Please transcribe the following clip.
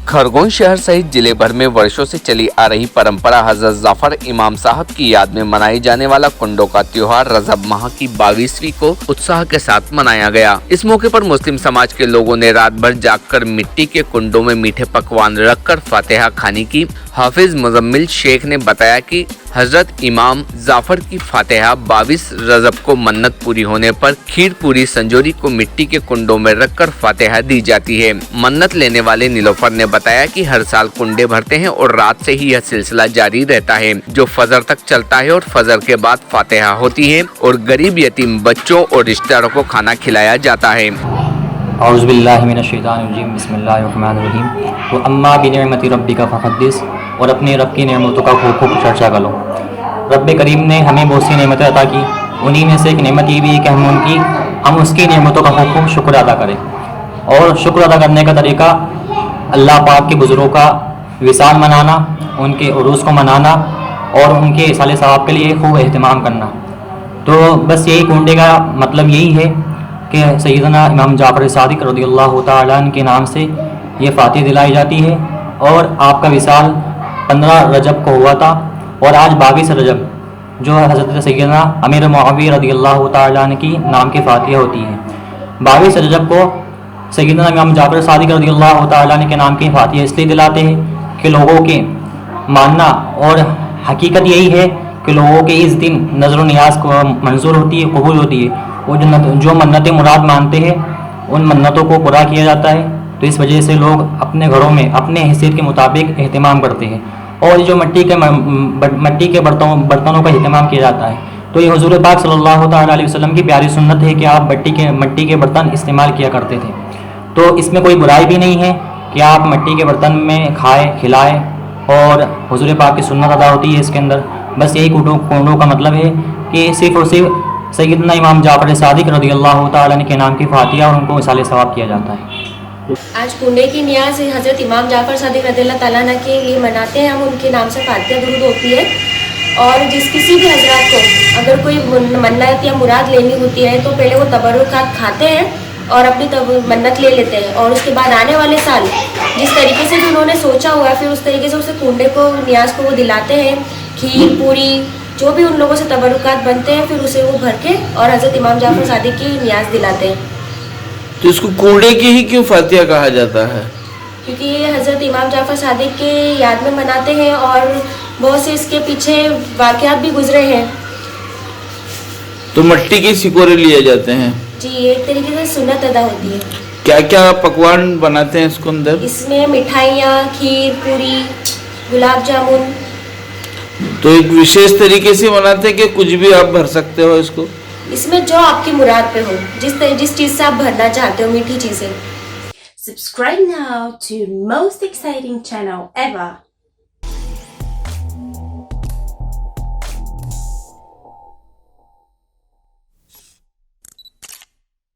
खरगोन शहर सहित जिले भर में वर्षों से चली आ रही परंपरा हजरत जाफर इमाम साहब की याद में मनाई जाने वाला कुंडों का त्योहार रजब माह की 22वीं को उत्साह के साथ मनाया गया। इस मौके पर मुस्लिम समाज के लोगों ने रात भर जागकर मिट्टी के कुंडों में मीठे पकवान रखकर फातिहा खानी की। हाफिज मुजम्मिल शेख ने बताया कि हजरत इमाम जाफर की फातिहा 22 रजब को मन्नत पूरी होने पर खीर पूरी संजोरी को मिट्टी के कुंडों में रखकर फातिहा दी जाती है। मन्नत लेने वाले नीलोफर ने बताया कि हर साल कुंडे भरते हैं और रात से ही यह सिलसिला जारी रहता है जो फजर तक चलता है और फजर के बाद फातिहा होती है और गरीब यतीम बच्चों और रिश्तेदारों को खाना खिलाया जाता है। औज़ुबिल्लाहि मिनश्शैतानिर्रजीम बिस्मिल्लाहिर्रहमानिर्रहीम। तो अम्मा बिनिअमति रब्बिका फहद्दिस, और अपने रब की नेमतों का खूब खूब चर्चा करो। रब करीम ने हमें बहुत सी नेमतें अता की, उन्हीं में से एक नेमत ये भी है कि हम उसकी नेमतों का खूब खूब शुक्र अदा करें। और शुक्र अदा करने का तरीका अल्लाह पाक के बुज़ुर्गों का विसाल मनाना, उनके उरूस को मनाना और उनके इसाले सवाब के लिए खूब एहतमाम करना। तो बस यही कुंडे का मतलब यही है कि सैयदना इमाम जाफर सादिक रज़ियल्लाहु ताला अन्हु के नाम से ये फातिहा दिलाई जाती है। और आपका विसाल 15 रजब को हुआ था और आज 22 रजब जो हज़रत सैयदना अमीर मुआविया रज़ियल्लाहु ताला अन्हु की नाम की फातिहा होती है। 22 रजब को सैयदना इमाम जाफर सादिक रज़ियल्लाहु ताला अन्हु के नाम की फातिहा इसलिए दिलाते हैं कि लोगों के मानना और हकीकत यही है कि लोगों के इस दिन नज़र नियाज को मंजूर होती है, कबूल होती है। वो जो मन्नतें मुराद मानते हैं उन मन्नतों को पूरा किया जाता है। तो इस वजह से लोग अपने घरों में अपने हैसियत के मुताबिक एहतमाम करते हैं और जो मट्टी के बर्तनों का एहतमाम किया जाता है। तो ये हुजूर पाक सल्लल्लाहु ताला अलैहि वसल्लम की प्यारी सुन्नत है कि आप मट्टी के बर्तन इस्तेमाल किया करते थे। तो इसमें कोई बुराई भी नहीं है कि आप मट्टी के बर्तन में खाएँ खिलाएँ और हुजूर पाक की सुन्नत अदा होती है इसके अंदर। बस यही कुंडों का मतलब है कि सिर्फ़ और सिर्फ सैयदना इमाम जाफर सादिक रज़ियल्लाहु ताला अन्हु के नाम की फातिहा और उनको इसाले सवाब किया जाता है। आज कुंडे की नियाज हज़रत इमाम जाफर सादिक रज़ियल्लाहु ताला अन्हु के लिए मनाते हैं। हम उनके नाम से फातिहा दुरूद होती है और किसी भी हजरत को अगर कोई मन्नत या मुराद लेनी होती है तो पहले वो तबरुकात खाते हैं और अपनी मन्नत ले लेते हैं और उसके बाद आने वाले साल जिस तरीके से भी उन्होंने सोचा हुआ है फिर उस तरीके से उसे कुंडे को नियाज को वो दिलाते हैं। खीर पूरी जो भी उन लोगों से तबरुकात बनते हैं फिर उसे वो भर के और हज़रत इमाम जाफर सादिक की नियाज दिलाते हैं। तो इसको कुंडे की ही क्यों फातिहा कहा जाता है? क्योंकि ये हज़रत इमाम जाफर सादिक के याद में मनाते हैं और बहुत से इसके पीछे वाक़यात भी गुजरे हैं। तो मट्टी के सिकोरे लिए जाते हैं जी, एक तरीके से सुन्नत अदा होती है। क्या क्या पकवान बनाते हैं इसको अंदर? इसमें मिठाइयाँ, खीर पूरी, गुलाब जामुन। तो एक विशेष तरीके से बनाते हैं कि कुछ भी आप भर सकते हो इसको? इसमें जो आपकी मुराद पे हो, जिस चीज़ से आप भरना चाहते हो मीठी चीज़ें। Subscribe now to most exciting channel ever.